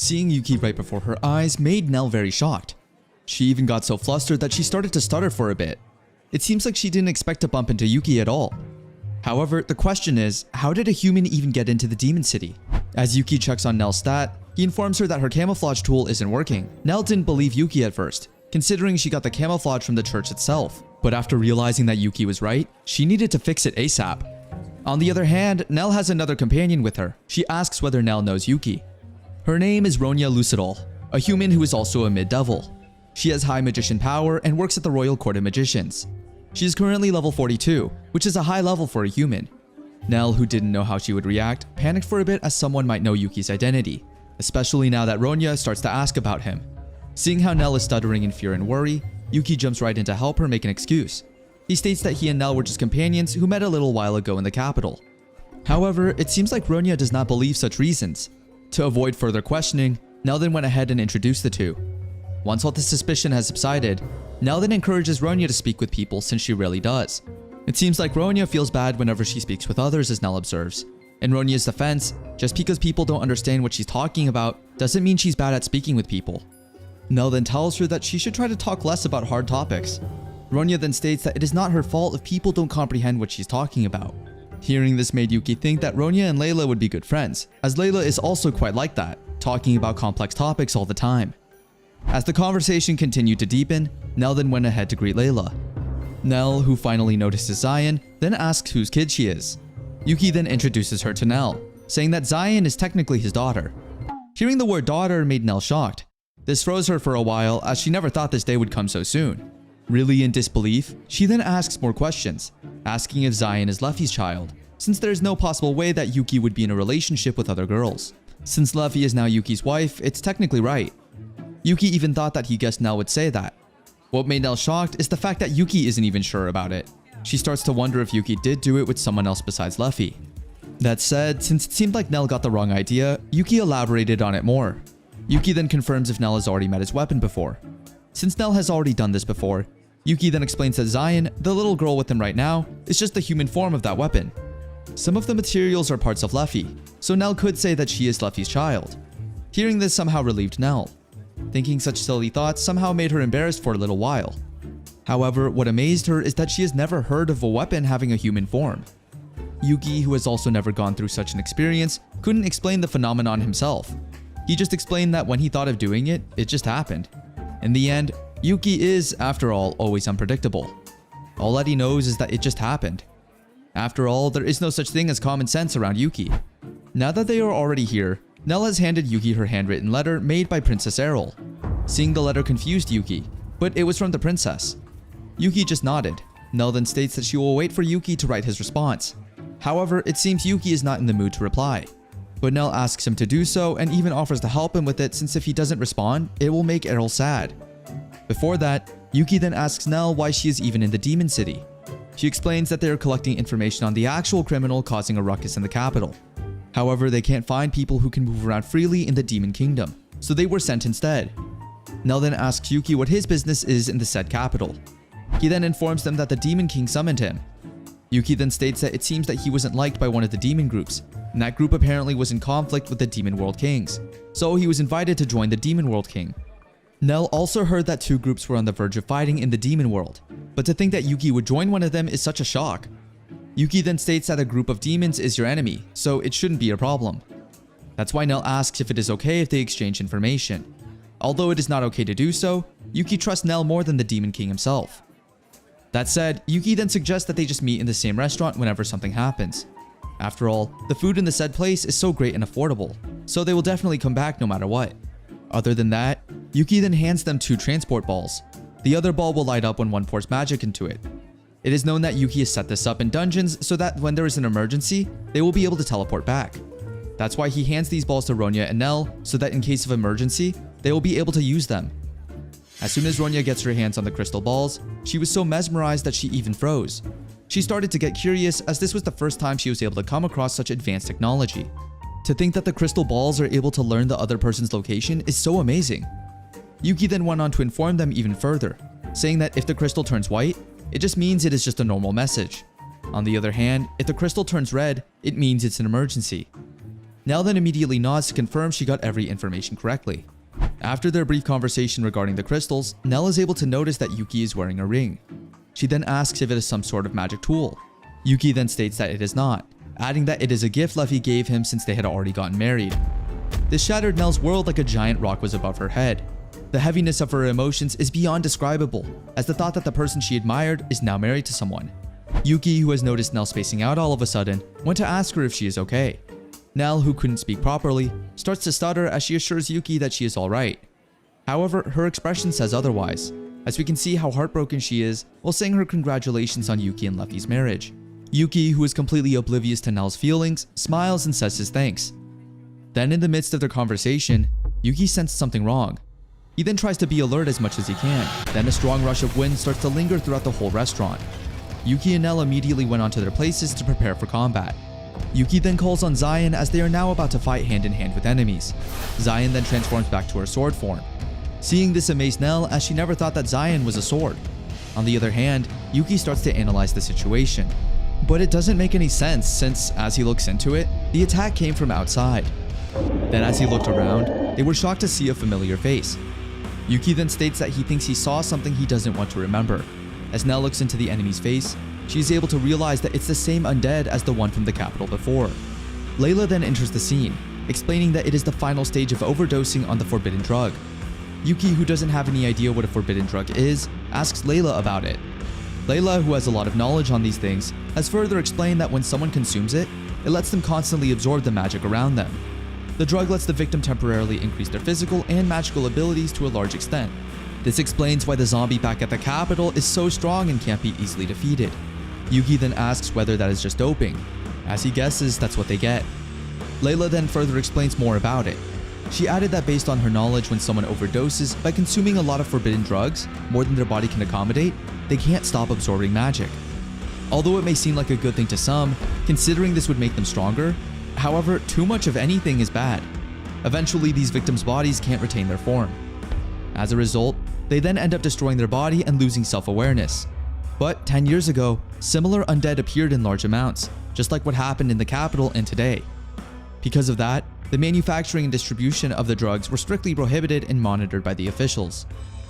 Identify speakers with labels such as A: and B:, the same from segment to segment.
A: Seeing Yuki right before her eyes made Nell very shocked. She even got so flustered that she started to stutter for a bit. It seems like she didn't expect to bump into Yuki at all. However, the question is, how did a human even get into the demon city? As Yuki checks on Nell's stat, he informs her that her camouflage tool isn't working. Nell didn't believe Yuki at first, considering she got the camouflage from the church itself. But after realizing that Yuki was right, she needed to fix it ASAP. On the other hand, Nell has another companion with her. She asks whether Nell knows Yuki. Her name is Ronya Lucidol, a human who is also a mid-devil. She has high magician power and works at the Royal Court of Magicians. She is currently level 42, which is a high level for a human. Nell, who didn't know how she would react, panicked for a bit as someone might know Yuki's identity, especially now that Ronya starts to ask about him. Seeing how Nell is stuttering in fear and worry, Yuki jumps right in to help her make an excuse. He states that he and Nell were just companions who met a little while ago in the capital. However, it seems like Ronya does not believe such reasons. To avoid further questioning, Nell then went ahead and introduced the two. Once all the suspicion has subsided, Nell then encourages Ronya to speak with people since she rarely does. It seems like Ronya feels bad whenever she speaks with others, as Nell observes. In Ronya's defense, just because people don't understand what she's talking about doesn't mean she's bad at speaking with people. Nell then tells her that she should try to talk less about hard topics. Ronya then states that it is not her fault if people don't comprehend what she's talking about. Hearing this made Yuki think that Ronya and Layla would be good friends, as Layla is also quite like that, talking about complex topics all the time. As the conversation continued to deepen, Nell then went ahead to greet Layla. Nell, who finally notices Zion, then asks whose kid she is. Yuki then introduces her to Nell, saying that Zion is technically his daughter. Hearing the word daughter made Nell shocked. This froze her for a while, as she never thought this day would come so soon. Really in disbelief, she then asks more questions, asking if Zion is Luffy's child, since there is no possible way that Yuki would be in a relationship with other girls. Since Luffy is now Yuki's wife, it's technically right. Yuki even thought that he guessed Nell would say that. What made Nell shocked is the fact that Yuki isn't even sure about it. She starts to wonder if Yuki did do it with someone else besides Luffy. That said, since it seemed like Nell got the wrong idea, Yuki elaborated on it more. Yuki then confirms if Nell has already met his weapon before. Since Nell has already done this before, Yuki then explains that Zion, the little girl with him right now, is just the human form of that weapon. Some of the materials are parts of Luffy, so Nell could say that she is Luffy's child. Hearing this somehow relieved Nell. Thinking such silly thoughts somehow made her embarrassed for a little while. However, what amazed her is that she has never heard of a weapon having a human form. Yuki, who has also never gone through such an experience, couldn't explain the phenomenon himself. He just explained that when he thought of doing it, it just happened. In the end, Yuki is, after all, always unpredictable. All that he knows is that it just happened. After all, there is no such thing as common sense around Yuki. Now that they are already here, Nell has handed Yuki her handwritten letter made by Princess Errol. Seeing the letter confused Yuki, but it was from the princess. Yuki just nodded. Nell then states that she will wait for Yuki to write his response. However, it seems Yuki is not in the mood to reply. But Nell asks him to do so and even offers to help him with it, since if he doesn't respond, it will make Errol sad. Before that, Yuki then asks Nell why she is even in the Demon City. She explains that they are collecting information on the actual criminal causing a ruckus in the capital. However, they can't find people who can move around freely in the Demon Kingdom, so they were sent instead. Nell then asks Yuki what his business is in the said capital. He then informs them that the Demon King summoned him. Yuki then states that it seems that he wasn't liked by one of the demon groups, and that group apparently was in conflict with the Demon World Kings, so he was invited to join the Demon World King. Nell also heard that two groups were on the verge of fighting in the Demon World, but to think that Yuki would join one of them is such a shock. Yuki then states that a group of demons is your enemy, so it shouldn't be a problem. That's why Nell asks if it is okay if they exchange information. Although it is not okay to do so, Yuki trusts Nell more than the Demon King himself. That said, Yuki then suggests that they just meet in the same restaurant whenever something happens. After all, the food in the said place is so great and affordable, so they will definitely come back no matter what. Other than that, Yuki then hands them 2 transport balls. The other ball will light up when one pours magic into it. It is known that Yuki has set this up in dungeons so that when there is an emergency, they will be able to teleport back. That's why he hands these balls to Ronya and Nell, so that in case of emergency, they will be able to use them. As soon as Ronya gets her hands on the crystal balls, she was so mesmerized that she even froze. She started to get curious, as this was the first time she was able to come across such advanced technology. To think that the crystal balls are able to learn the other person's location is so amazing. Yuki then went on to inform them even further, saying that if the crystal turns white, it just means it is just a normal message. On the other hand, if the crystal turns red, it means it's an emergency. Nell then immediately nods to confirm she got every information correctly. After their brief conversation regarding the crystals, Nell is able to notice that Yuki is wearing a ring. She then asks if it is some sort of magic tool. Yuki then states that it is not, adding that it is a gift Luffy gave him since they had already gotten married. This shattered Nell's world like a giant rock was above her head. The heaviness of her emotions is beyond describable, as the thought that the person she admired is now married to someone. Yuki, who has noticed Nell spacing out all of a sudden, went to ask her if she is okay. Nell, who couldn't speak properly, starts to stutter as she assures Yuki that she is alright. However, her expression says otherwise, as we can see how heartbroken she is while saying her congratulations on Yuki and Luffy's marriage. Yuki, who is completely oblivious to Nell's feelings, smiles and says his thanks. Then in the midst of their conversation, Yuki senses something wrong. He then tries to be alert as much as he can. Then a strong rush of wind starts to linger throughout the whole restaurant. Yuki and Nell immediately went onto their places to prepare for combat. Yuki then calls on Zion as they are now about to fight hand in hand with enemies. Zion then transforms back to her sword form. Seeing this amazed Nell, as she never thought that Zion was a sword. On the other hand, Yuki starts to analyze the situation. But it doesn't make any sense since, as he looks into it, the attack came from outside. Then as he looked around, they were shocked to see a familiar face. Yuki then states that he thinks he saw something he doesn't want to remember. As Nell looks into the enemy's face, she is able to realize that it's the same undead as the one from the capital before. Layla then enters the scene, explaining that it is the final stage of overdosing on the forbidden drug. Yuki, who doesn't have any idea what a forbidden drug is, asks Layla about it. Layla, who has a lot of knowledge on these things, has further explained that when someone consumes it, it lets them constantly absorb the magic around them. The drug lets the victim temporarily increase their physical and magical abilities to a large extent. This explains why the zombie back at the capital is so strong and can't be easily defeated. Yuki then asks whether that is just doping. As he guesses, that's what they get. Layla then further explains more about it. She added that based on her knowledge, when someone overdoses by consuming a lot of forbidden drugs, more than their body can accommodate, they can't stop absorbing magic. Although it may seem like a good thing to some, considering this would make them stronger, however, too much of anything is bad. Eventually, these victims' bodies can't retain their form. As a result, they then end up destroying their body and losing self-awareness. But 10 years ago, similar undead appeared in large amounts, just like what happened in the capital and today. Because of that, the manufacturing and distribution of the drugs were strictly prohibited and monitored by the officials.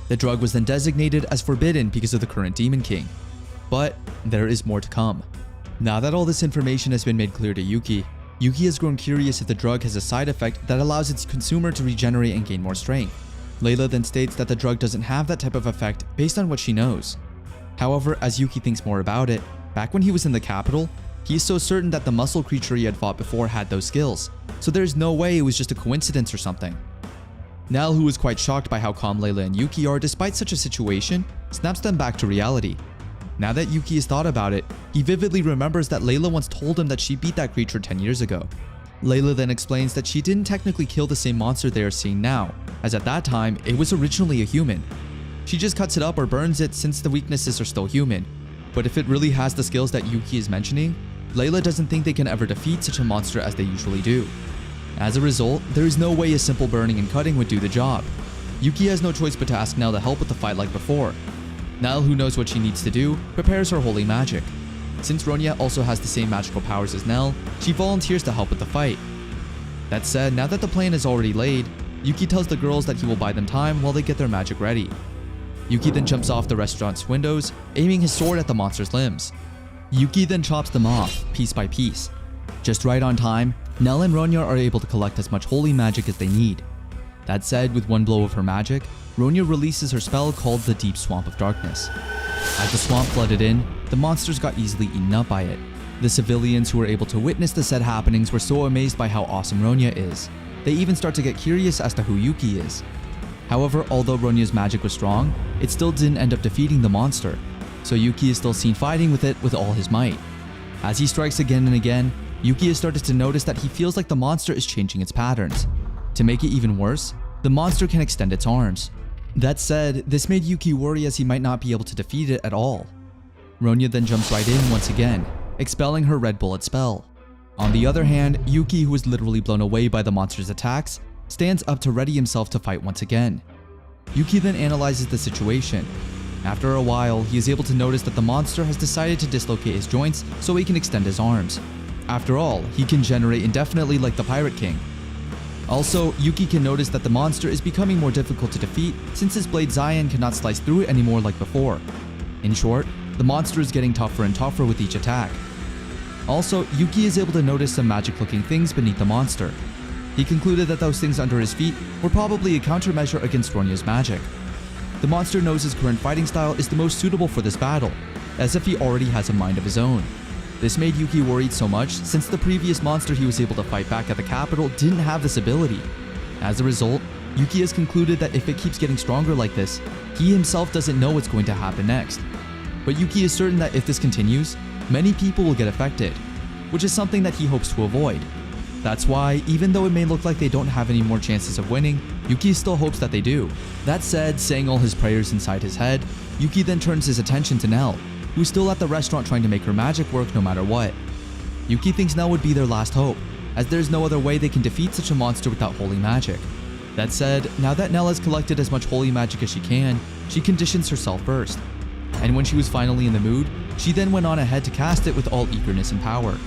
A: The drug was then designated as forbidden because of the current Demon King. But there is more to come. Now that all this information has been made clear to Yuki, Yuki has grown curious if the drug has a side effect that allows its consumer to regenerate and gain more strength. Layla then states that the drug doesn't have that type of effect based on what she knows. However, as Yuki thinks more about it, back when he was in the capital, he is so certain that the muscle creature he had fought before had those skills, so there's no way it was just a coincidence or something. Nell, who is quite shocked by how calm Layla and Yuki are despite such a situation, snaps them back to reality. Now that Yuki has thought about it, he vividly remembers that Layla once told him that she beat that creature 10 years ago. Layla then explains that she didn't technically kill the same monster they are seeing now, as at that time, it was originally a human. She just cuts it up or burns it since the weaknesses are still human. But if it really has the skills that Yuki is mentioning, Layla doesn't think they can ever defeat such a monster as they usually do. As a result, there is no way a simple burning and cutting would do the job. Yuki has no choice but to ask Nell to help with the fight like before. Nell, who knows what she needs to do, prepares her holy magic. Since Ronya also has the same magical powers as Nell, she volunteers to help with the fight. That said, now that the plan is already laid, Yuki tells the girls that he will buy them time while they get their magic ready. Yuki then jumps off the restaurant's windows, aiming his sword at the monster's limbs. Yuki then chops them off, piece by piece. Just right on time, Nell and Ronya are able to collect as much holy magic as they need. That said, with one blow of her magic, Ronya releases her spell called the Deep Swamp of Darkness. As the swamp flooded in, the monsters got easily eaten up by it. The civilians who were able to witness the said happenings were so amazed by how awesome Ronya is. They even start to get curious as to who Yuki is. However, although Ronya's magic was strong, it still didn't end up defeating the monster, so Yuki is still seen fighting with it with all his might. As he strikes again and again, Yuki has started to notice that he feels like the monster is changing its patterns. To make it even worse, the monster can extend its arms. That said, this made Yuki worry as he might not be able to defeat it at all. Ronya then jumps right in once again, expelling her red bullet spell. On the other hand, Yuki, who is literally blown away by the monster's attacks, stands up to ready himself to fight once again. Yuki then analyzes the situation. After a while, he is able to notice that the monster has decided to dislocate his joints so he can extend his arms. After all, he can generate indefinitely like the Pirate King. Also, Yuki can notice that the monster is becoming more difficult to defeat since his blade Zion cannot slice through it anymore like before. In short, the monster is getting tougher and tougher with each attack. Also, Yuki is able to notice some magic-looking things beneath the monster. He concluded that those things under his feet were probably a countermeasure against Ronya's magic. The monster knows his current fighting style is the most suitable for this battle, as if he already has a mind of his own. This made Yuki worried so much since the previous monster he was able to fight back at the capital didn't have this ability. As a result, Yuki has concluded that if it keeps getting stronger like this, he himself doesn't know what's going to happen next. But Yuki is certain that if this continues, many people will get affected, which is something that he hopes to avoid. That's why, even though it may look like they don't have any more chances of winning, Yuki still hopes that they do. That said, saying all his prayers inside his head, Yuki then turns his attention to Nell, who's still at the restaurant trying to make her magic work no matter what. Yuki thinks Nell would be their last hope, as there's no other way they can defeat such a monster without holy magic. That said, now that Nell has collected as much holy magic as she can, she conditions herself first. And when she was finally in the mood, she then went on ahead to cast it with all eagerness and power.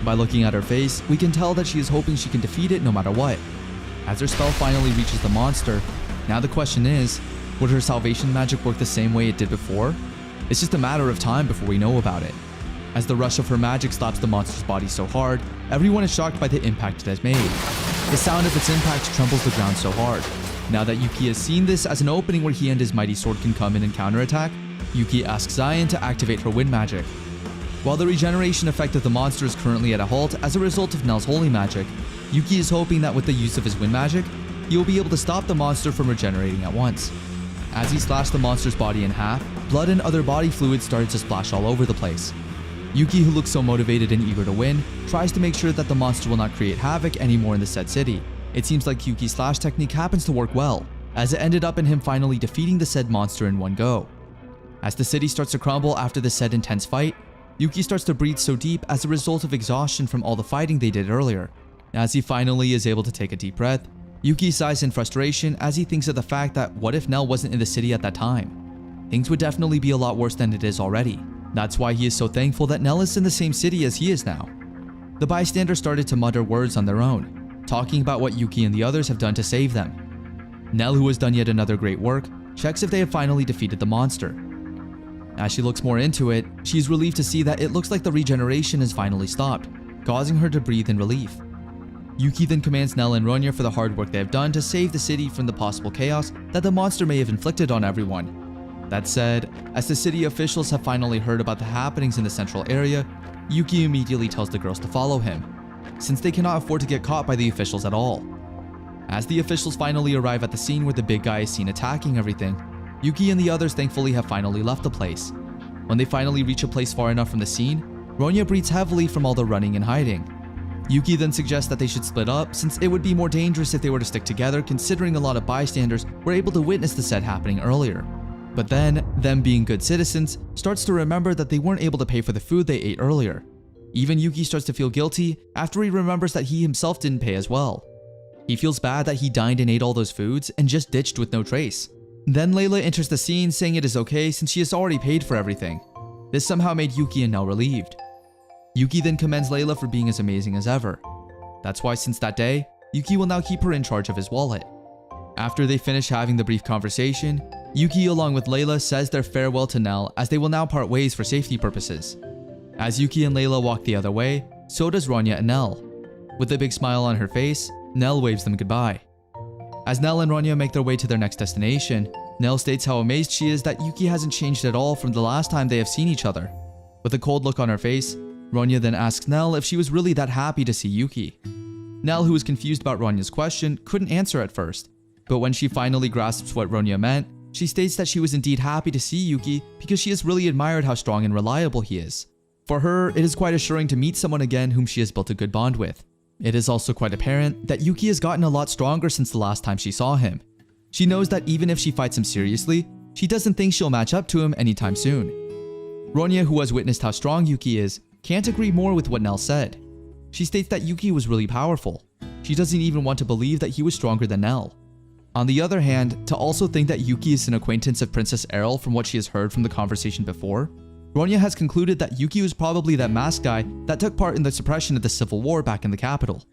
A: By looking at her face, we can tell that she is hoping she can defeat it no matter what. As her spell finally reaches the monster, now the question is, would her salvation magic work the same way it did before? It's just a matter of time before we know about it. As the rush of her magic slaps the monster's body so hard, everyone is shocked by the impact it has made. The sound of its impact trembles the ground so hard. Now that Yuki has seen this as an opening where he and his mighty sword can come in and counterattack, Yuki asks Zion to activate her wind magic. While the regeneration effect of the monster is currently at a halt as a result of Nell's holy magic, Yuki is hoping that with the use of his wind magic, he will be able to stop the monster from regenerating at once. As he slashed the monster's body in half, blood and other body fluids started to splash all over the place. Yuki, who looks so motivated and eager to win, tries to make sure that the monster will not create havoc anymore in the said city. It seems like Yuki's slash technique happens to work well, as it ended up in him finally defeating the said monster in one go. As the city starts to crumble after the said intense fight, Yuki starts to breathe so deep as a result of exhaustion from all the fighting they did earlier. As he finally is able to take a deep breath, Yuki sighs in frustration as he thinks of the fact that what if Nell wasn't in the city at that time? Things would definitely be a lot worse than it is already. That's why he is so thankful that Nell is in the same city as he is now. The bystanders started to mutter words on their own, talking about what Yuki and the others have done to save them. Nell, who has done yet another great work, checks if they have finally defeated the monster. As she looks more into it, she is relieved to see that it looks like the regeneration has finally stopped, causing her to breathe in relief. Yuki then commands Nell and Ronya for the hard work they have done to save the city from the possible chaos that the monster may have inflicted on everyone. That said, as the city officials have finally heard about the happenings in the central area, Yuki immediately tells the girls to follow him, since they cannot afford to get caught by the officials at all. As the officials finally arrive at the scene where the big guy is seen attacking everything, Yuki and the others thankfully have finally left the place. When they finally reach a place far enough from the scene, Ronya breathes heavily from all the running and hiding. Yuki then suggests that they should split up since it would be more dangerous if they were to stick together considering a lot of bystanders were able to witness the said happening earlier. But then, them being good citizens, starts to remember that they weren't able to pay for the food they ate earlier. Even Yuki starts to feel guilty after he remembers that he himself didn't pay as well. He feels bad that he dined and ate all those foods and just ditched with no trace. Then Layla enters the scene saying it is okay since she has already paid for everything. This somehow made Yuki and Nell relieved. Yuki then commends Layla for being as amazing as ever. That's why since that day, Yuki will now keep her in charge of his wallet. After they finish having the brief conversation, Yuki along with Layla says their farewell to Nell as they will now part ways for safety purposes. As Yuki and Layla walk the other way, so does Ronya and Nell. With a big smile on her face, Nell waves them goodbye. As Nell and Ronya make their way to their next destination, Nell states how amazed she is that Yuki hasn't changed at all from the last time they have seen each other. With a cold look on her face, Ronya then asks Nell if she was really that happy to see Yuki. Nell, who was confused about Ronya's question, couldn't answer at first, but when she finally grasps what Ronya meant, she states that she was indeed happy to see Yuki because she has really admired how strong and reliable he is. For her, it is quite assuring to meet someone again whom she has built a good bond with. It is also quite apparent that Yuki has gotten a lot stronger since the last time she saw him. She knows that even if she fights him seriously, she doesn't think she'll match up to him anytime soon. Ronya, who has witnessed how strong Yuki is, can't agree more with what Nell said. She states that Yuki was really powerful. She doesn't even want to believe that he was stronger than Nell. On the other hand, to also think that Yuki is an acquaintance of Princess Errol from what she has heard from the conversation before, Ronya has concluded that Yuki was probably that masked guy that took part in the suppression of the civil war back in the capital.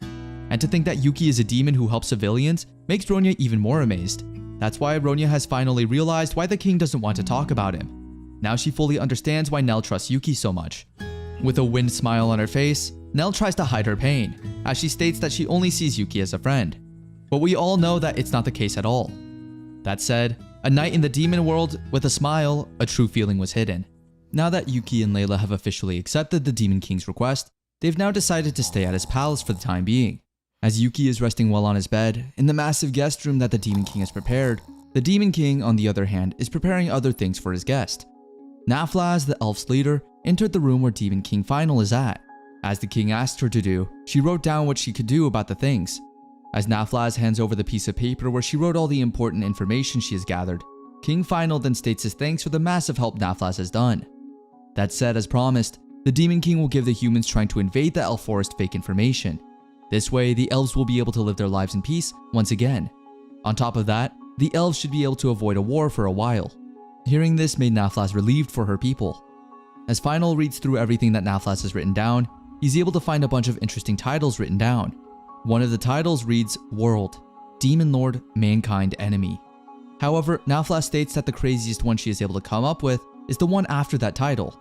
A: And to think that Yuki is a demon who helps civilians makes Ronya even more amazed. That's why Ronya has finally realized why the king doesn't want to talk about him. Now she fully understands why Nell trusts Yuki so much. With a wind smile on her face, Nell tries to hide her pain, as she states that she only sees Yuki as a friend. But we all know that it's not the case at all. That said, a night in the demon world, with a smile, a true feeling was hidden. Now that Yuki and Layla have officially accepted the Demon King's request, they've now decided to stay at his palace for the time being. As Yuki is resting well on his bed, in the massive guest room that the Demon King has prepared, the Demon King, on the other hand, is preparing other things for his guest. Naflaz, the elf's leader, entered the room where Demon King Final is at. As the king asked her to do, she wrote down what she could do about the things. As Naflaz hands over the piece of paper where she wrote all the important information she has gathered, King Final then states his thanks for the massive help Naflaz has done. That said, as promised, the Demon King will give the humans trying to invade the elf forest fake information. This way, the elves will be able to live their lives in peace once again. On top of that, the elves should be able to avoid a war for a while. Hearing this made Naflaz relieved for her people. As Final reads through everything that Naflaz has written down, he's able to find a bunch of interesting titles written down. One of the titles reads, World, Demon Lord, Mankind Enemy. However, Naflaz states that the craziest one she is able to come up with is the one after that title.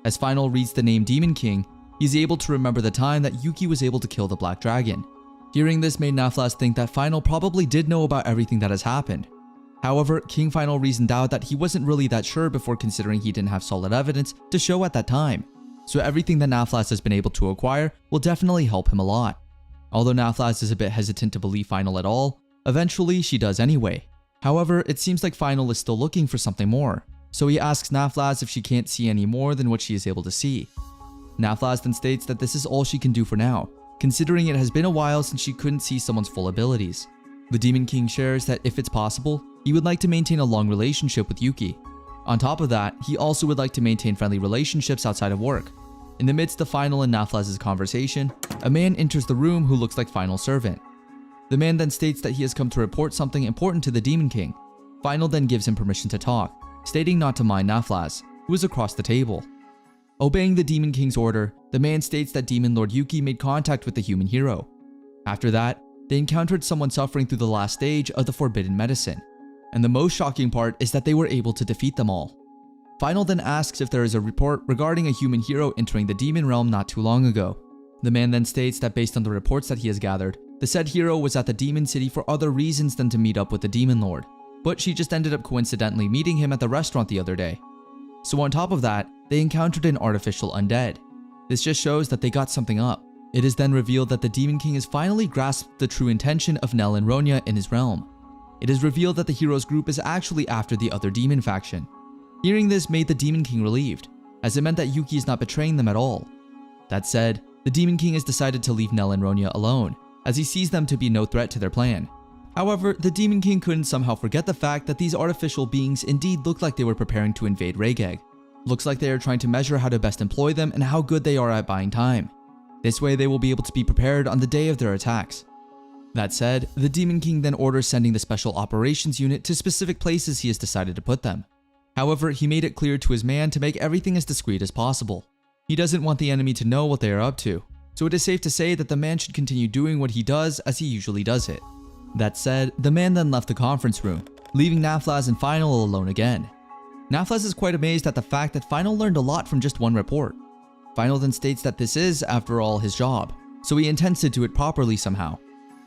A: As Final reads the name Demon King, he's able to remember the time that Yuki was able to kill the Black Dragon. Hearing this made Naflaz think that Final probably did know about everything that has happened. However, King Final reasoned out that he wasn't really that sure before considering he didn't have solid evidence to show at that time. So everything that Naflaz has been able to acquire will definitely help him a lot. Although Naflaz is a bit hesitant to believe Final at all, eventually she does anyway. However, it seems like Final is still looking for something more, so he asks Naflaz if she can't see any more than what she is able to see. Naflaz then states that this is all she can do for now, considering it has been a while since she couldn't see someone's full abilities. The Demon King shares that if it's possible, he would like to maintain a long relationship with Yuki. On top of that, he also would like to maintain friendly relationships outside of work. In the midst of Final and Naflaz's conversation, a man enters the room who looks like Final's servant. The man then states that he has come to report something important to the Demon King. Final then gives him permission to talk, stating not to mind Naflaz, who is across the table. Obeying the Demon King's order, the man states that Demon Lord Yuki made contact with the human hero. After that, they encountered someone suffering through the last stage of the forbidden medicine. And the most shocking part is that they were able to defeat them all. Final then asks if there is a report regarding a human hero entering the demon realm not too long ago. The man then states that based on the reports that he has gathered, the said hero was at the demon city for other reasons than to meet up with the demon lord, but she just ended up coincidentally meeting him at the restaurant the other day. So on top of that, they encountered an artificial undead. This just shows that they got something up. It is then revealed that the Demon King has finally grasped the true intention of Nell and Ronya in his realm. It is revealed that the hero's group is actually after the other demon faction. Hearing this made the Demon King relieved, as it meant that Yuki is not betraying them at all. That said, the Demon King has decided to leave Nell and Ronya alone, as he sees them to be no threat to their plan. However, the Demon King couldn't somehow forget the fact that these artificial beings indeed looked like they were preparing to invade Regeg. Looks like they are trying to measure how to best employ them and how good they are at buying time. This way they will be able to be prepared on the day of their attacks. That said, the Demon King then orders sending the Special Operations Unit to specific places he has decided to put them. However, he made it clear to his man to make everything as discreet as possible. He doesn't want the enemy to know what they are up to, so it is safe to say that the man should continue doing what he does as he usually does it. That said, the man then left the conference room, leaving Naflaz and Final alone again. Naflaz is quite amazed at the fact that Final learned a lot from just one report. Final then states that this is, after all, his job, so he intends to do it properly somehow.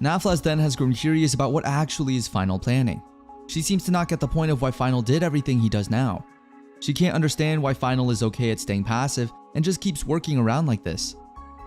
A: Naflaz then has grown curious about what actually is Final planning. She seems to not get the point of why Final did everything he does now. She can't understand why Final is okay at staying passive and just keeps working around like this.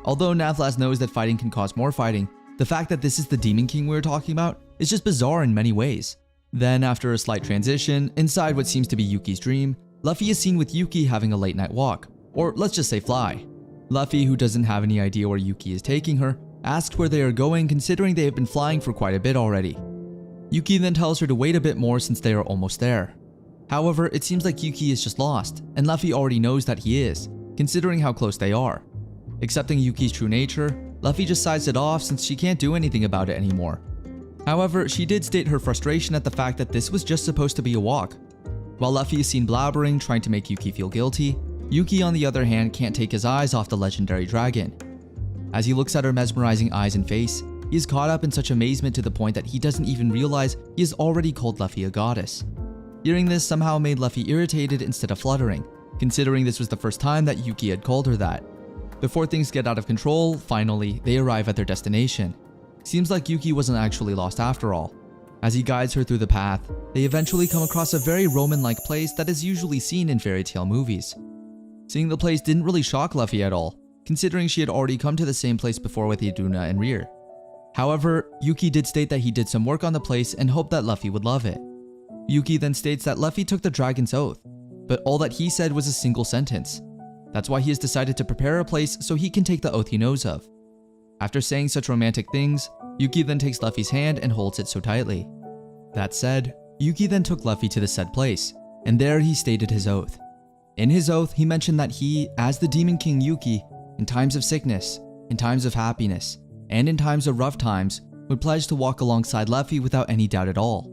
A: Although Naflaz knows that fighting can cause more fighting, the fact that this is the Demon King we were talking about is just bizarre in many ways. Then, after a slight transition, inside what seems to be Yuki's dream, Luffy is seen with Yuki having a late night walk, or let's just say fly. Luffy, who doesn't have any idea where Yuki is taking her, asks where they are going considering they have been flying for quite a bit already. Yuki then tells her to wait a bit more since they are almost there. However, it seems like Yuki is just lost, and Luffy already knows that he is, considering how close they are. Accepting Yuki's true nature, Luffy just sighs it off since she can't do anything about it anymore. However, she did state her frustration at the fact that this was just supposed to be a walk. While Luffy is seen blabbering, trying to make Yuki feel guilty, Yuki on the other hand can't take his eyes off the legendary dragon. As he looks at her mesmerizing eyes and face, he is caught up in such amazement to the point that he doesn't even realize he has already called Luffy a goddess. Hearing this somehow made Luffy irritated instead of fluttering, considering this was the first time that Yuki had called her that. Before things get out of control, finally, they arrive at their destination. Seems like Yuki wasn't actually lost after all. As he guides her through the path, they eventually come across a very Roman-like place that is usually seen in fairy tale movies. Seeing the place didn't really shock Luffy at all, considering she had already come to the same place before with Iduna and Rear. However, Yuki did state that he did some work on the place and hoped that Luffy would love it. Yuki then states that Luffy took the dragon's oath, but all that he said was a single sentence. That's why he has decided to prepare a place so he can take the oath he knows of. After saying such romantic things, Yuki then takes Luffy's hand and holds it so tightly. That said, Yuki then took Luffy to the said place, and there he stated his oath. In his oath, he mentioned that he, as the Demon King Yuki, in times of sickness, in times of happiness, and in times of rough times, would pledge to walk alongside Luffy without any doubt at all.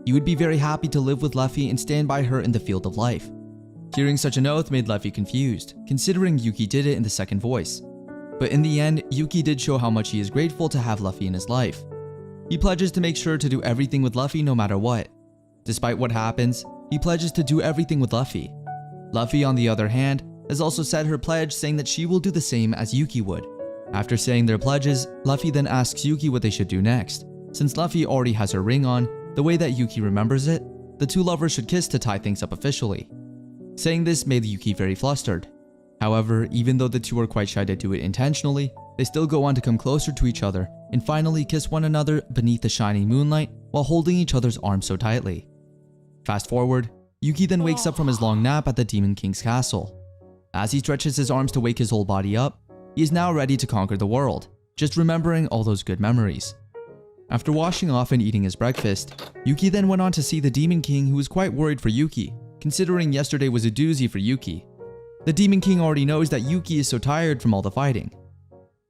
A: He would be very happy to live with Luffy and stand by her in the field of life. Hearing such an oath made Luffy confused, considering Yuki did it in the second voice. But in the end, Yuki did show how much he is grateful to have Luffy in his life. He pledges to make sure to do everything with Luffy no matter what. Despite what happens, he pledges to do everything with Luffy. Luffy, on the other hand, has also said her pledge, saying that she will do the same as Yuki would. After saying their pledges, Luffy then asks Yuki what they should do next. Since Luffy already has her ring on, the way that Yuki remembers it, the two lovers should kiss to tie things up officially. Saying this made Yuki very flustered. However, even though the two are quite shy to do it intentionally, they still go on to come closer to each other and finally kiss one another beneath the shining moonlight while holding each other's arms so tightly. Fast forward, Yuki then wakes up from his long nap at the Demon King's castle. As he stretches his arms to wake his whole body up, he is now ready to conquer the world, just remembering all those good memories. After washing off and eating his breakfast, Yuki then went on to see the Demon King, who was quite worried for Yuki, considering yesterday was a doozy for Yuki. The Demon King already knows that Yuki is so tired from all the fighting.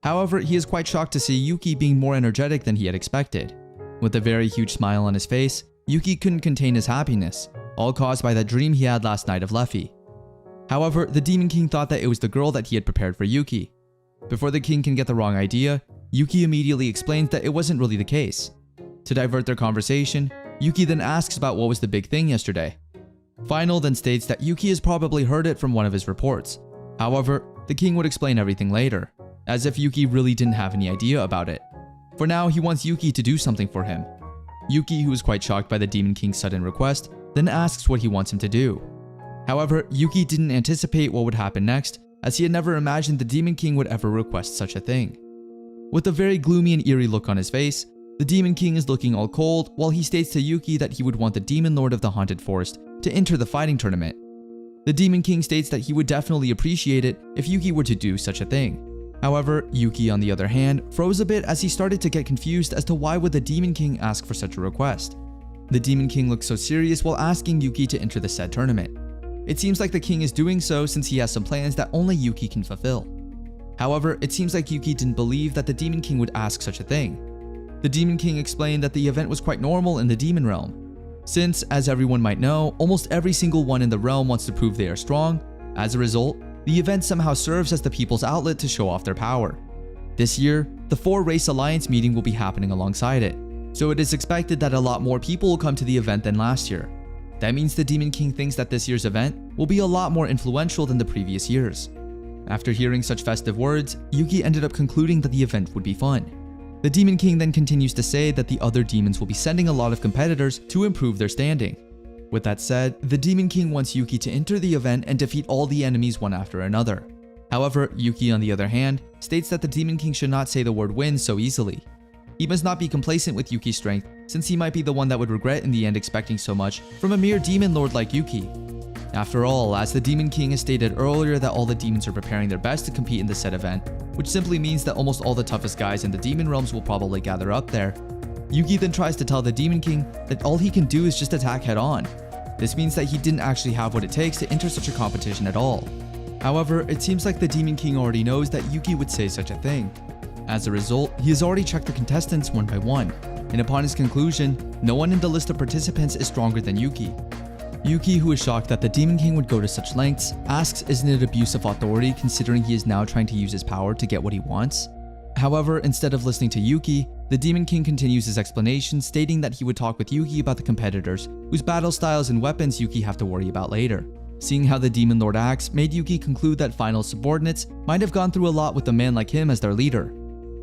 A: However, he is quite shocked to see Yuki being more energetic than he had expected. With a very huge smile on his face, Yuki couldn't contain his happiness, all caused by that dream he had last night of Luffy. However, the Demon King thought that it was the girl that he had prepared for Yuki. Before the king can get the wrong idea, Yuki immediately explains that it wasn't really the case. To divert their conversation, Yuki then asks about what was the big thing yesterday. Final then states that Yuki has probably heard it from one of his reports. However, the king would explain everything later, as if Yuki really didn't have any idea about it. For now, he wants Yuki to do something for him. Yuki, who is quite shocked by the Demon King's sudden request, then asks what he wants him to do. However, Yuki didn't anticipate what would happen next, as he had never imagined the Demon King would ever request such a thing. With a very gloomy and eerie look on his face, the Demon King is looking all cold while he states to Yuki that he would want the Demon Lord of the Haunted Forest to enter the fighting tournament. The Demon King states that he would definitely appreciate it if Yuki were to do such a thing. However, Yuki, on the other hand, froze a bit as he started to get confused as to why would the Demon King ask for such a request. The Demon King looks so serious while asking Yuki to enter the said tournament. It seems like the king is doing so since he has some plans that only Yuki can fulfill. However, it seems like Yuki didn't believe that the Demon King would ask such a thing. The Demon King explained that the event was quite normal in the demon realm. Since, as everyone might know, almost every single one in the realm wants to prove they are strong, as a result, the event somehow serves as the people's outlet to show off their power. This year, the 4-race alliance meeting will be happening alongside it, so it is expected that a lot more people will come to the event than last year. That means the Demon King thinks that this year's event will be a lot more influential than the previous years. After hearing such festive words, Yuki ended up concluding that the event would be fun. The Demon King then continues to say that the other demons will be sending a lot of competitors to improve their standing. With that said, the Demon King wants Yuki to enter the event and defeat all the enemies one after another. However, Yuki, on the other hand, states that the Demon King should not say the word win so easily. He must not be complacent with Yuki's strength, since he might be the one that would regret in the end expecting so much from a mere demon lord like Yuki. After all, as the Demon King has stated earlier that all the demons are preparing their best to compete in the said event, which simply means that almost all the toughest guys in the demon realms will probably gather up there. Yuki then tries to tell the Demon King that all he can do is just attack head on. This means that he didn't actually have what it takes to enter such a competition at all. However, it seems like the Demon King already knows that Yuki would say such a thing. As a result, he has already checked the contestants one by one, and upon his conclusion, no one in the list of participants is stronger than Yuki. Yuki, who is shocked that the Demon King would go to such lengths, asks isn't it abuse of authority considering he is now trying to use his power to get what he wants? However, instead of listening to Yuki, the Demon King continues his explanation, stating that he would talk with Yuki about the competitors, whose battle styles and weapons Yuki have to worry about later. Seeing how the Demon Lord acts made Yuki conclude that final subordinates might have gone through a lot with a man like him as their leader.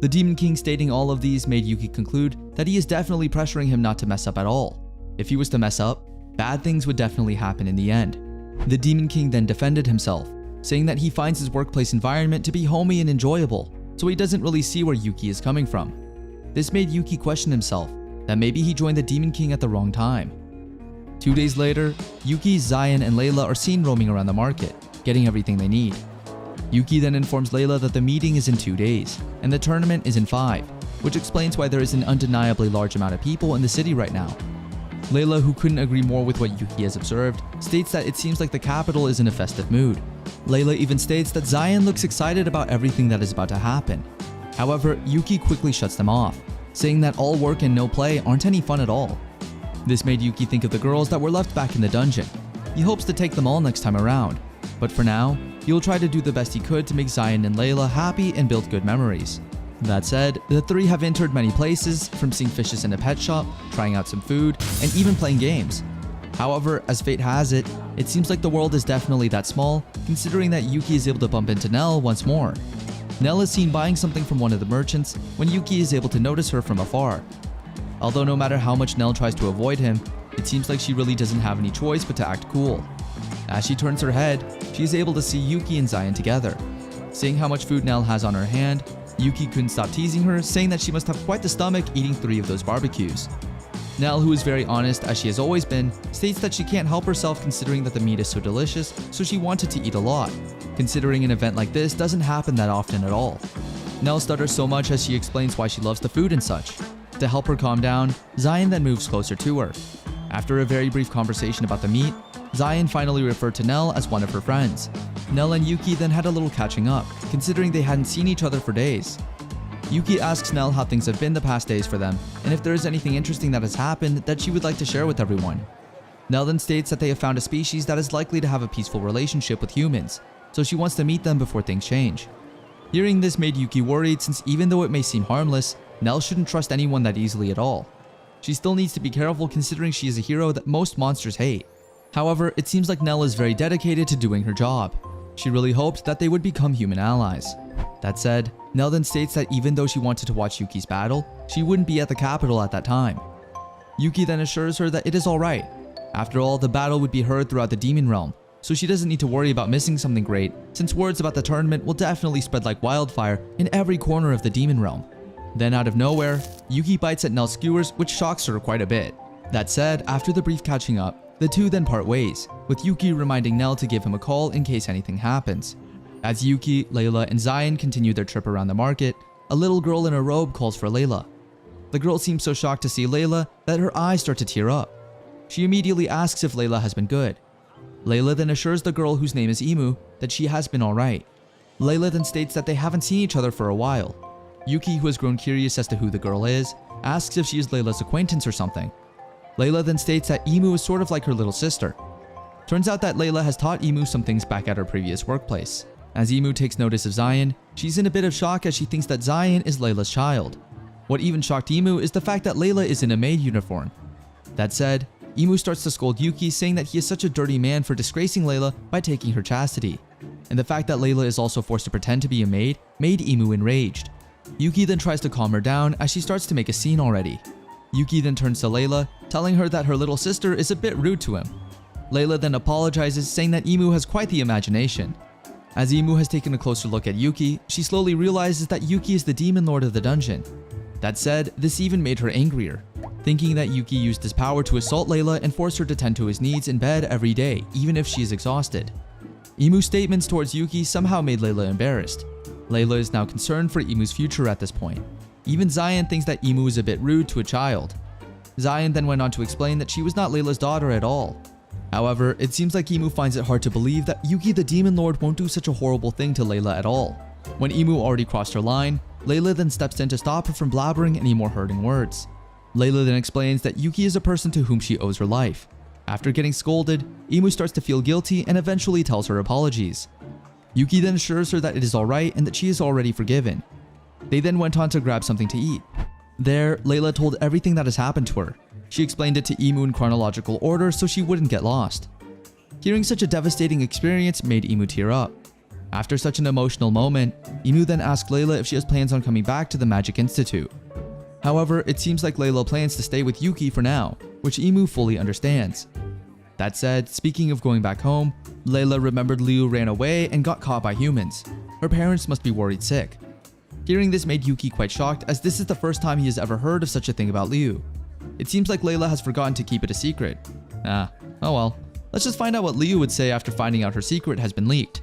A: The Demon King stating all of these made Yuki conclude that he is definitely pressuring him not to mess up at all. If he was to mess up, bad things would definitely happen in the end. The Demon King then defended himself, saying that he finds his workplace environment to be homey and enjoyable, so he doesn't really see where Yuki is coming from. This made Yuki question himself, that maybe he joined the Demon King at the wrong time. 2 days later, Yuki, Zion, and Layla are seen roaming around the market, getting everything they need. Yuki then informs Layla that the meeting is in 2 days, and the tournament is in 5, which explains why there is an undeniably large amount of people in the city right now. Layla, who couldn't agree more with what Yuki has observed, states that it seems like the capital is in a festive mood. Layla even states that Zion looks excited about everything that is about to happen. However, Yuki quickly shuts them off, saying that all work and no play aren't any fun at all. This made Yuki think of the girls that were left back in the dungeon. He hopes to take them all next time around, but for now, he will try to do the best he could to make Zion and Layla happy and build good memories. That said, the three have entered many places, from seeing fishes in a pet shop, trying out some food, and even playing games. However, as fate has it, it seems like the world is definitely that small, considering that Yuki is able to bump into Nell once more. Nell is seen buying something from one of the merchants when Yuki is able to notice her from afar. Although no matter how much Nell tries to avoid him, it seems like she really doesn't have any choice but to act cool. As she turns her head, she is able to see Yuki and Zion together. Seeing how much food Nell has on her hand, Yuki couldn't stop teasing her, saying that she must have quite the stomach eating 3 of those barbecues. Nell, who is very honest as she has always been, states that she can't help herself considering that the meat is so delicious, so she wanted to eat a lot, considering an event like this doesn't happen that often at all. Nell stutters so much as she explains why she loves the food and such. To help her calm down, Zion then moves closer to her. After a very brief conversation about the meat, Zion finally referred to Nell as one of her friends. Nell and Yuki then had a little catching up, considering they hadn't seen each other for days. Yuki asks Nell how things have been the past days for them, and if there is anything interesting that has happened that she would like to share with everyone. Nell then states that they have found a species that is likely to have a peaceful relationship with humans, so she wants to meet them before things change. Hearing this made Yuki worried, since even though it may seem harmless, Nell shouldn't trust anyone that easily at all. She still needs to be careful considering she is a hero that most monsters hate. However, it seems like Nell is very dedicated to doing her job. She really hoped that they would become human allies. That said, Nell then states that even though she wanted to watch Yuki's battle, she wouldn't be at the capital at that time. Yuki then assures her that it is alright. After all, the battle would be heard throughout the demon realm, so she doesn't need to worry about missing something great, since words about the tournament will definitely spread like wildfire in every corner of the demon realm. Then out of nowhere, Yuki bites at Nell's skewers, which shocks her quite a bit. That said, after the brief catching up, the two then part ways, with Yuki reminding Nell to give him a call in case anything happens. As Yuki, Layla, and Zion continue their trip around the market, a little girl in a robe calls for Layla. The girl seems so shocked to see Layla that her eyes start to tear up. She immediately asks if Layla has been good. Layla then assures the girl, whose name is Emu, that she has been alright. Layla then states that they haven't seen each other for a while. Yuki, who has grown curious as to who the girl is, asks if she is Layla's acquaintance or something. Layla then states that Emu is sort of like her little sister. Turns out that Layla has taught Emu some things back at her previous workplace. As Emu takes notice of Zion, she's in a bit of shock as she thinks that Zion is Layla's child. What even shocked Emu is the fact that Layla is in a maid uniform. That said, Emu starts to scold Yuki, saying that he is such a dirty man for disgracing Layla by taking her chastity. And the fact that Layla is also forced to pretend to be a maid made Emu enraged. Yuki then tries to calm her down as she starts to make a scene already. Yuki then turns to Layla, telling her that her little sister is a bit rude to him. Layla then apologizes, saying that Emu has quite the imagination. As Emu has taken a closer look at Yuki, she slowly realizes that Yuki is the demon lord of the dungeon. That said, this even made her angrier, thinking that Yuki used his power to assault Layla and force her to tend to his needs in bed every day, even if she is exhausted. Emu's statements towards Yuki somehow made Layla embarrassed. Layla is now concerned for Emu's future at this point. Even Zion thinks that Emu is a bit rude to a child. Zion then went on to explain that she was not Layla's daughter at all. However, it seems like Emu finds it hard to believe that Yuki the Demon Lord won't do such a horrible thing to Layla at all. When Emu already crossed her line, Layla then steps in to stop her from blabbering any more hurting words. Layla then explains that Yuki is a person to whom she owes her life. After getting scolded, Imu starts to feel guilty and eventually tells her apologies. Yuki then assures her that it is alright and that she is already forgiven. They then went on to grab something to eat. There, Layla told everything that has happened to her. She explained it to Imu in chronological order so she wouldn't get lost. Hearing such a devastating experience made Imu tear up. After such an emotional moment, Imu then asked Layla if she has plans on coming back to the Magic Institute. However, it seems like Layla plans to stay with Yuki for now, which Imu fully understands. That said, speaking of going back home, Layla remembered Liu ran away and got caught by humans. Her parents must be worried sick. Hearing this made Yuki quite shocked, as this is the first time he has ever heard of such a thing about Liu. It seems like Layla has forgotten to keep it a secret. Oh well. Let's just find out what Liu would say after finding out her secret has been leaked.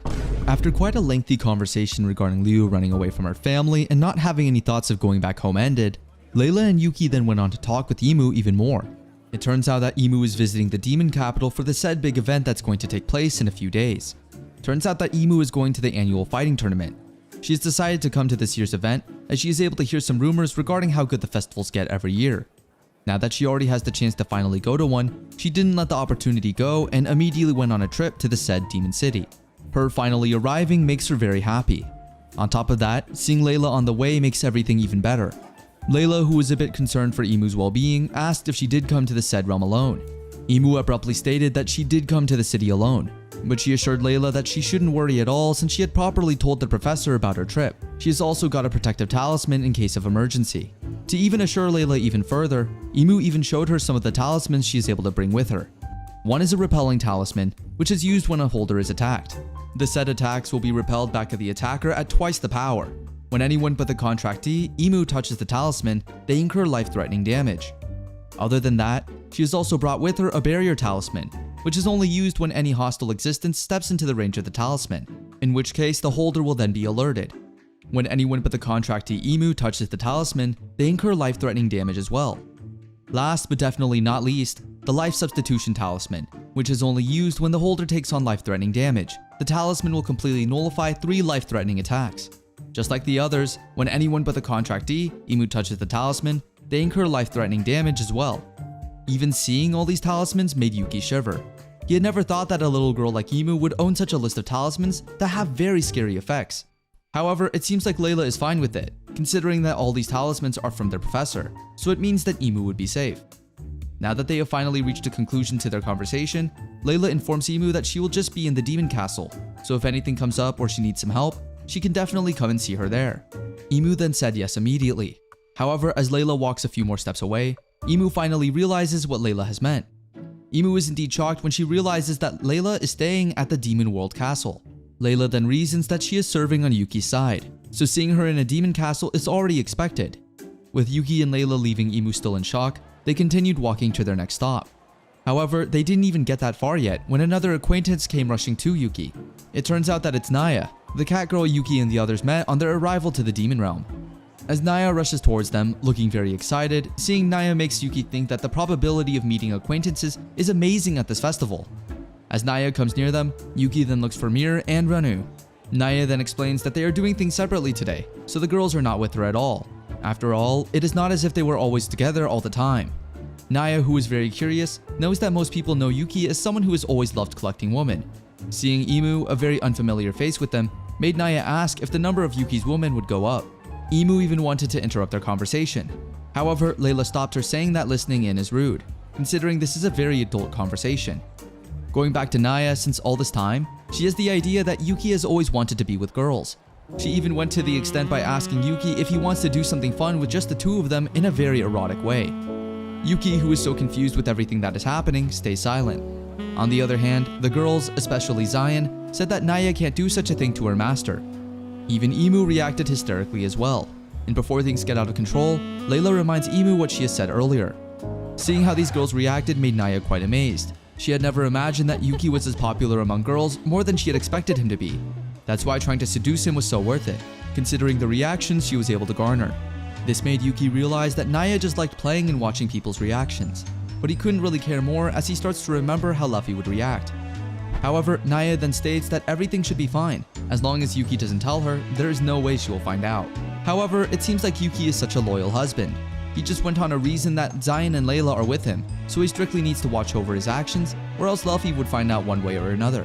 A: After quite a lengthy conversation regarding Liu running away from her family and not having any thoughts of going back home ended, Layla and Yuki then went on to talk with Imu even more. It turns out that Imu is visiting the demon capital for the said big event that's going to take place in a few days. Turns out that Imu is going to the annual fighting tournament. She has decided to come to this year's event as she is able to hear some rumors regarding how good the festivals get every year. Now that she already has the chance to finally go to one, she didn't let the opportunity go and immediately went on a trip to the said demon city. Her finally arriving makes her very happy. On top of that, seeing Layla on the way makes everything even better. Layla, who was a bit concerned for Imu's well-being, asked if she did come to the said realm alone. Imu abruptly stated that she did come to the city alone, but she assured Layla that she shouldn't worry at all since she had properly told the professor about her trip. She has also got a protective talisman in case of emergency. To even assure Layla even further, Imu even showed her some of the talismans she is able to bring with her. One is a repelling talisman, which is used when a holder is attacked. The said attacks will be repelled back at the attacker at twice the power. When anyone but the contractee, Imu, touches the talisman, they incur life-threatening damage. Other than that, she has also brought with her a barrier talisman, which is only used when any hostile existence steps into the range of the talisman, in which case the holder will then be alerted. When anyone but the contractee Imu touches the talisman, they incur life-threatening damage as well. Last but definitely not least, the life substitution talisman, which is only used when the holder takes on life-threatening damage. The talisman will completely nullify 3 life-threatening attacks. Just like the others, when anyone but the contractee, Imu, touches the talisman, they incur life-threatening damage as well. Even seeing all these talismans made Yuki shiver. He had never thought that a little girl like Imu would own such a list of talismans that have very scary effects. However, it seems like Layla is fine with it, considering that all these talismans are from their professor, so it means that Imu would be safe. Now that they have finally reached a conclusion to their conversation, Layla informs Imu that she will just be in the demon castle, so if anything comes up or she needs some help, she can definitely come and see her there. Imu then said yes immediately. However, as Layla walks a few more steps away, Imu finally realizes what Layla has meant. Imu is indeed shocked when she realizes that Layla is staying at the Demon World Castle. Layla then reasons that she is serving on Yuki's side, so seeing her in a demon castle is already expected. With Yuki and Layla leaving Imu still in shock, they continued walking to their next stop. However, they didn't even get that far yet when another acquaintance came rushing to Yuki. It turns out that it's Naya, the cat girl Yuki and the others met on their arrival to the demon realm. As Naya rushes towards them, looking very excited, seeing Naya makes Yuki think that the probability of meeting acquaintances is amazing at this festival. As Naya comes near them, Yuki then looks for Mir and Ranu. Naya then explains that they are doing things separately today, so the girls are not with her at all. After all, it is not as if they were always together all the time. Naya, who is very curious, knows that most people know Yuki as someone who has always loved collecting women. Seeing Imu, a very unfamiliar face with them, made Naya ask if the number of Yuki's women would go up. Imu even wanted to interrupt their conversation. However, Layla stopped her, saying that listening in is rude, considering this is a very adult conversation. Going back to Naya, since all this time, she has the idea that Yuki has always wanted to be with girls. She even went to the extent by asking Yuki if he wants to do something fun with just the two of them in a very erotic way. Yuki, who is so confused with everything that is happening, stays silent. On the other hand, the girls, especially Zion, said that Naya can't do such a thing to her master. Even Imu reacted hysterically as well, and before things get out of control, Layla reminds Imu what she has said earlier. Seeing how these girls reacted made Naya quite amazed. She had never imagined that Yuki was as popular among girls more than she had expected him to be. That's why trying to seduce him was so worth it, considering the reactions she was able to garner. This made Yuki realize that Naya just liked playing and watching people's reactions, but he couldn't really care more as he starts to remember how Luffy would react. However, Naya then states that everything should be fine. As long as Yuki doesn't tell her, there is no way she will find out. However, it seems like Yuki is such a loyal husband. He just went on a reason that Zion and Layla are with him, so he strictly needs to watch over his actions, or else Luffy would find out one way or another.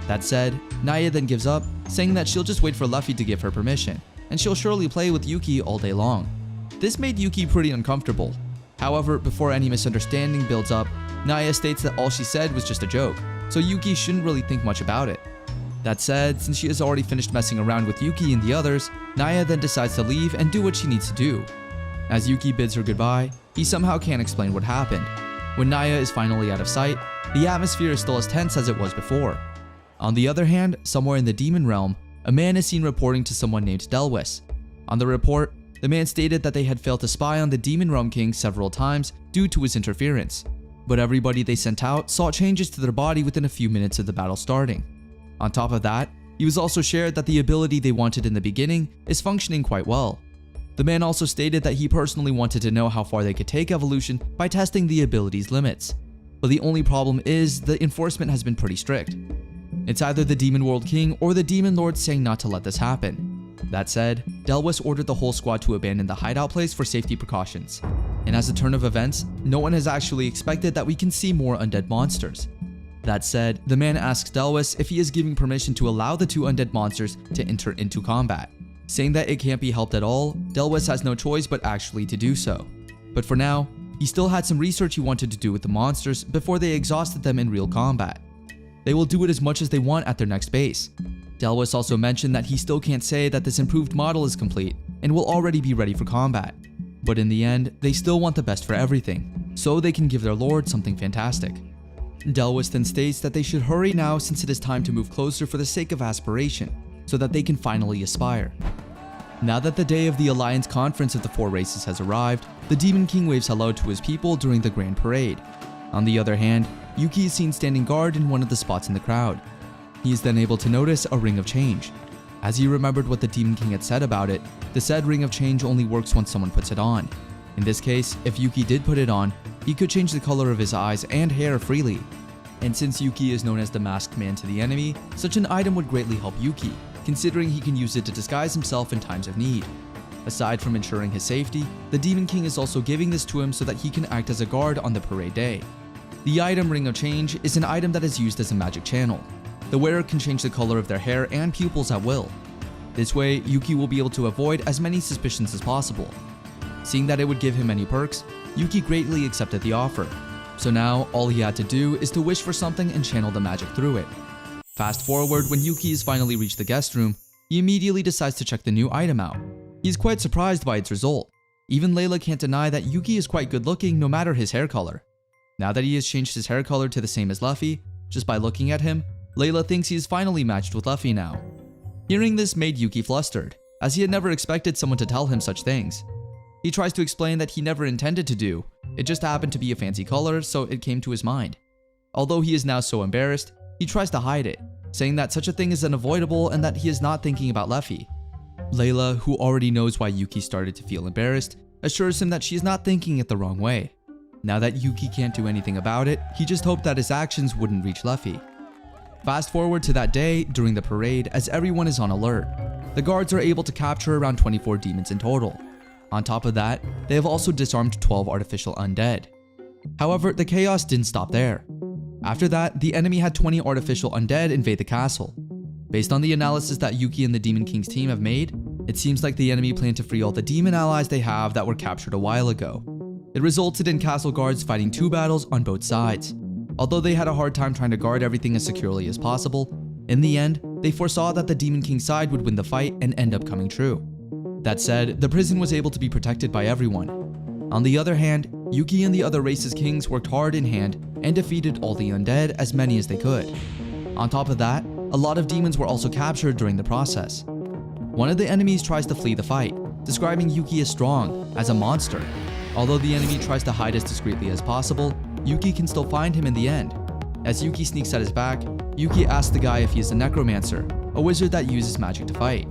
A: That said, Naya then gives up, saying that she'll just wait for Luffy to give her permission, and she'll surely play with Yuki all day long. This made Yuki pretty uncomfortable. However, before any misunderstanding builds up, Naya states that all she said was just a joke, so Yuki shouldn't really think much about it. That said, since she has already finished messing around with Yuki and the others, Naya then decides to leave and do what she needs to do. As Yuki bids her goodbye, he somehow can't explain what happened. When Naya is finally out of sight, the atmosphere is still as tense as it was before. On the other hand, somewhere in the demon realm, a man is seen reporting to someone named Delwis. On the report, the man stated that they had failed to spy on the demon realm king several times due to his interference, but everybody they sent out saw changes to their body within a few minutes of the battle starting. On top of that, he was also shared that the ability they wanted in the beginning is functioning quite well. The man also stated that he personally wanted to know how far they could take evolution by testing the ability's limits, but the only problem is the enforcement has been pretty strict. It's either the Demon World King or the Demon Lord saying not to let this happen. That said, Delwis ordered the whole squad to abandon the hideout place for safety precautions. And as a turn of events, no one has actually expected that we can see more undead monsters. That said, the man asks Delwis if he is giving permission to allow the two undead monsters to enter into combat. Saying that it can't be helped at all, Delwis has no choice but actually to do so. But for now, he still had some research he wanted to do with the monsters before they exhausted them in real combat. They will do it as much as they want at their next base. Delwis also mentioned that he still can't say that this improved model is complete and will already be ready for combat. But in the end, they still want the best for everything, so they can give their lord something fantastic. Delwis then states that they should hurry now since it is time to move closer for the sake of aspiration, so that they can finally aspire. Now that the day of the Alliance Conference of the Four Races has arrived, the Demon King waves hello to his people during the Grand Parade. On the other hand, Yuki is seen standing guard in one of the spots in the crowd. He is then able to notice a ring of change. As he remembered what the Demon King had said about it, the said ring of change only works once someone puts it on. In this case, if Yuki did put it on, he could change the color of his eyes and hair freely. And since Yuki is known as the masked man to the enemy, such an item would greatly help Yuki, considering he can use it to disguise himself in times of need. Aside from ensuring his safety, the Demon King is also giving this to him so that he can act as a guard on the parade day. The item Ring of Change is an item that is used as a magic channel. The wearer can change the color of their hair and pupils at will. This way, Yuki will be able to avoid as many suspicions as possible. Seeing that it would give him many perks, Yuki greatly accepted the offer. So now, all he had to do is to wish for something and channel the magic through it. Fast forward, when Yuki has finally reached the guest room, he immediately decides to check the new item out. He is quite surprised by its result. Even Layla can't deny that Yuki is quite good looking no matter his hair color. Now that he has changed his hair color to the same as Luffy, just by looking at him, Layla thinks he is finally matched with Luffy now. Hearing this made Yuki flustered, as he had never expected someone to tell him such things. He tries to explain that he never intended to do, it just happened to be a fancy color, so it came to his mind. Although he is now so embarrassed, he tries to hide it, saying that such a thing is unavoidable and that he is not thinking about Luffy. Layla, who already knows why Yuki started to feel embarrassed, assures him that she is not thinking it the wrong way. Now that Yuki can't do anything about it, he just hoped that his actions wouldn't reach Luffy. Fast forward to that day during the parade as everyone is on alert. The guards are able to capture around 24 demons in total. On top of that, they have also disarmed 12 artificial undead. However, the chaos didn't stop there. After that, the enemy had 20 artificial undead invade the castle. Based on the analysis that Yuki and the Demon King's team have made, it seems like the enemy plan to free all the demon allies they have that were captured a while ago. It resulted in castle guards fighting 2 battles on both sides. Although they had a hard time trying to guard everything as securely as possible, in the end, they foresaw that the Demon King's side would win the fight and end up coming true. That said, the prison was able to be protected by everyone. On the other hand, Yuki and the other race's kings worked hard in hand and defeated all the undead, as many as they could. On top of that, a lot of demons were also captured during the process. One of the enemies tries to flee the fight, describing Yuki as strong, as a monster. Although the enemy tries to hide as discreetly as possible, Yuki can still find him in the end. As Yuki sneaks at his back, Yuki asks the guy if he is a necromancer, a wizard that uses magic to fight.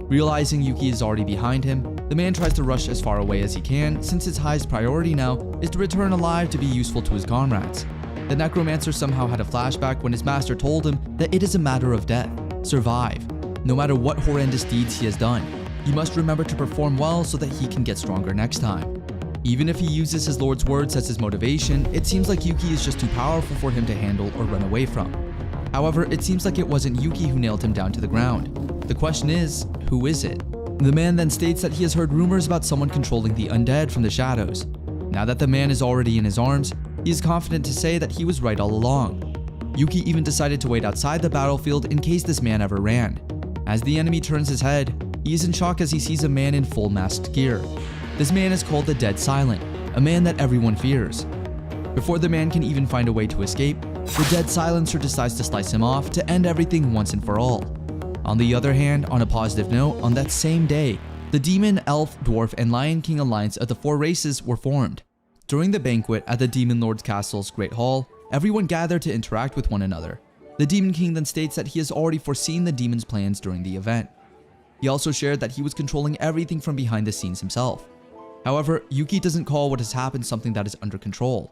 A: Realizing Yuki is already behind him, the man tries to rush as far away as he can since his highest priority now is to return alive to be useful to his comrades. The necromancer somehow had a flashback when his master told him that it is a matter of death, survive. No matter what horrendous deeds he has done, he must remember to perform well so that he can get stronger next time. Even if he uses his lord's words as his motivation, it seems like Yuki is just too powerful for him to handle or run away from. However, it seems like it wasn't Yuki who nailed him down to the ground. The question is, who is it? The man then states that he has heard rumors about someone controlling the undead from the shadows. Now that the man is already in his arms, he is confident to say that he was right all along. Yuki even decided to wait outside the battlefield in case this man ever ran. As the enemy turns his head, he is in shock as he sees a man in full masked gear. This man is called the Dead Silent, a man that everyone fears. Before the man can even find a way to escape, the Dead Silencer decides to slice him off to end everything once and for all. On the other hand, on a positive note, on that same day, the Demon, Elf, Dwarf, and Lion King alliance of the 4 races were formed. During the banquet at the Demon Lord's Castle's Great Hall, everyone gathered to interact with one another. The Demon King then states that he has already foreseen the demon's plans during the event. He also shared that he was controlling everything from behind the scenes himself. However, Yuki doesn't call what has happened something that is under control.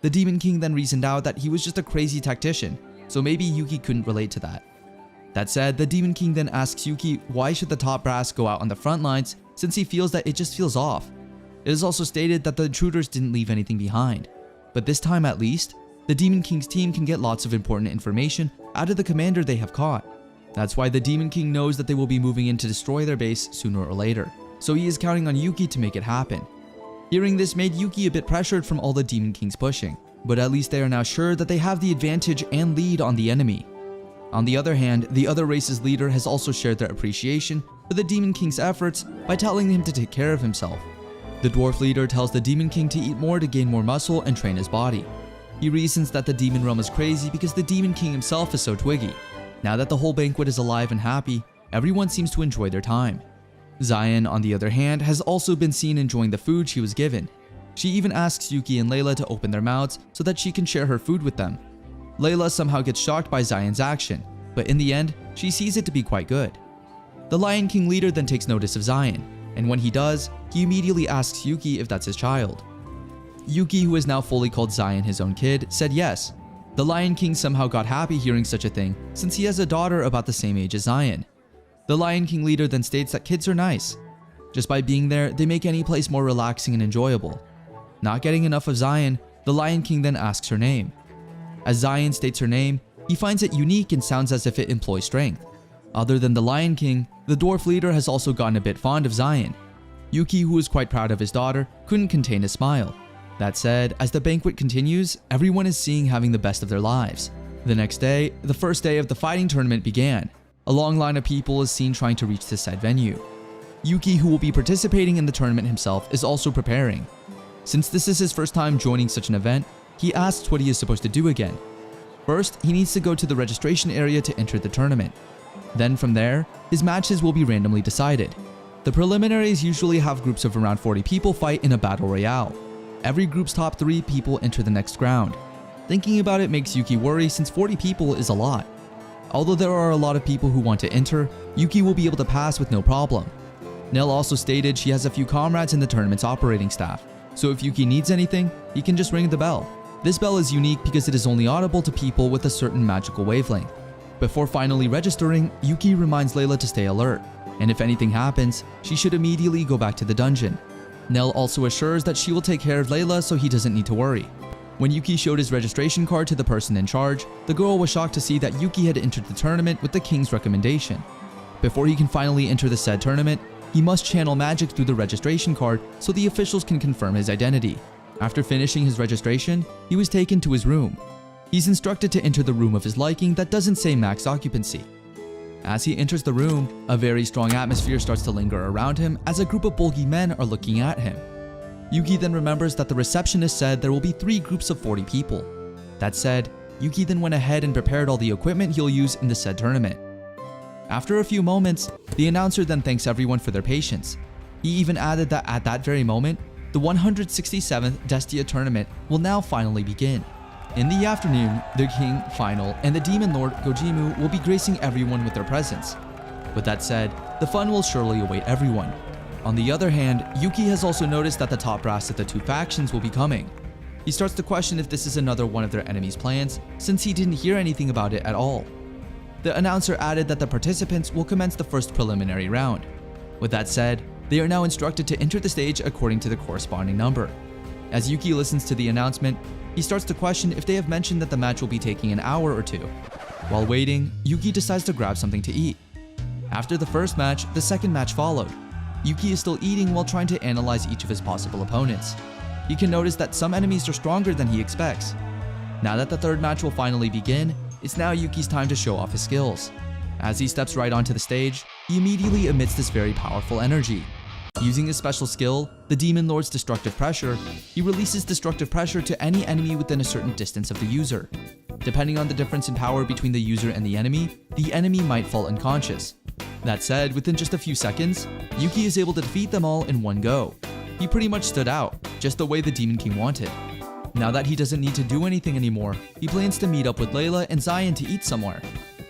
A: The Demon King then reasoned out that he was just a crazy tactician, so maybe Yuki couldn't relate to that. That said, the Demon King then asks Yuki why should the top brass go out on the front lines since he feels that it just feels off. It is also stated that the intruders didn't leave anything behind. But this time at least, the Demon King's team can get lots of important information out of the commander they have caught. That's why the Demon King knows that they will be moving in to destroy their base sooner or later, so he is counting on Yuki to make it happen. Hearing this made Yuki a bit pressured from all the Demon Kings pushing, but at least they are now sure that they have the advantage and lead on the enemy. On the other hand, the other race's leader has also shared their appreciation for the Demon King's efforts by telling him to take care of himself. The dwarf leader tells the Demon King to eat more to gain more muscle and train his body. He reasons that the demon realm is crazy because the Demon King himself is so twiggy. Now that the whole banquet is alive and happy, everyone seems to enjoy their time. Zion, on the other hand, has also been seen enjoying the food she was given. She even asks Yuki and Layla to open their mouths so that she can share her food with them. Layla somehow gets shocked by Zion's action, but in the end, she sees it to be quite good. The Lion King leader then takes notice of Zion, and when he does, he immediately asks Yuki if that's his child. Yuki, who has now fully called Zion his own kid, said yes. The Lion King somehow got happy hearing such a thing since he has a daughter about the same age as Zion. The Lion King leader then states that kids are nice. Just by being there, they make any place more relaxing and enjoyable. Not getting enough of Zion, the Lion King then asks her name. As Zion states her name, he finds it unique and sounds as if it employs strength. Other than the Lion King, the dwarf leader has also gotten a bit fond of Zion. Yuki, who is quite proud of his daughter, couldn't contain a smile. That said, as the banquet continues, everyone is seeing having the best of their lives. The next day, the first day of the fighting tournament began. A long line of people is seen trying to reach the said venue. Yuki, who will be participating in the tournament himself, is also preparing. Since this is his first time joining such an event, he asks what he is supposed to do again. First, he needs to go to the registration area to enter the tournament. Then from there, his matches will be randomly decided. The preliminaries usually have groups of around 40 people fight in a battle royale. Every group's top 3 people enter the next round. Thinking about it makes Yuki worry since 40 people is a lot. Although there are a lot of people who want to enter, Yuki will be able to pass with no problem. Nell also stated she has a few comrades in the tournament's operating staff, so if Yuki needs anything, he can just ring the bell. This bell is unique because it is only audible to people with a certain magical wavelength. Before finally registering, Yuki reminds Layla to stay alert, and if anything happens, she should immediately go back to the dungeon. Nell also assures that she will take care of Layla so he doesn't need to worry. When Yuki showed his registration card to the person in charge, the girl was shocked to see that Yuki had entered the tournament with the king's recommendation. Before he can finally enter the said tournament, he must channel magic through the registration card so the officials can confirm his identity. After finishing his registration, he was taken to his room. He's instructed to enter the room of his liking that doesn't say max occupancy. As he enters the room, a very strong atmosphere starts to linger around him as a group of bulky men are looking at him. Yuki then remembers that the receptionist said there will be 3 groups of 40 people. That said, Yuki then went ahead and prepared all the equipment he'll use in the said tournament. After a few moments, the announcer then thanks everyone for their patience. He even added that at that very moment, the 167th Destia tournament will now finally begin. In the afternoon, the King, Final, and the Demon Lord Gojimu will be gracing everyone with their presence. With that said, the fun will surely await everyone. On the other hand, Yuki has also noticed that the top brass of the 2 factions will be coming. He starts to question if this is another one of their enemies' plans, since he didn't hear anything about it at all. The announcer added that the participants will commence the first preliminary round. With that said, They are now instructed to enter the stage according to the corresponding number. As Yuki listens to the announcement, he starts to question if they have mentioned that the match will be taking an hour or two. While waiting, Yuki decides to grab something to eat. After the first match, the second match followed. Yuki is still eating while trying to analyze each of his possible opponents. He can notice that some enemies are stronger than he expects. Now that the third match will finally begin, it's now Yuki's time to show off his skills. As he steps right onto the stage, he immediately emits this very powerful energy. Using his special skill, the Demon Lord's Destructive Pressure, he releases destructive pressure to any enemy within a certain distance of the user. Depending on the difference in power between the user and the enemy might fall unconscious. That said, within just a few seconds, Yuki is able to defeat them all in one go. He pretty much stood out, just the way the Demon King wanted. Now that he doesn't need to do anything anymore, he plans to meet up with Layla and Zion to eat somewhere.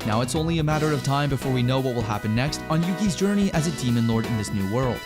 A: Now it's only a matter of time before we know what will happen next on Yuki's journey as a Demon Lord in this new world.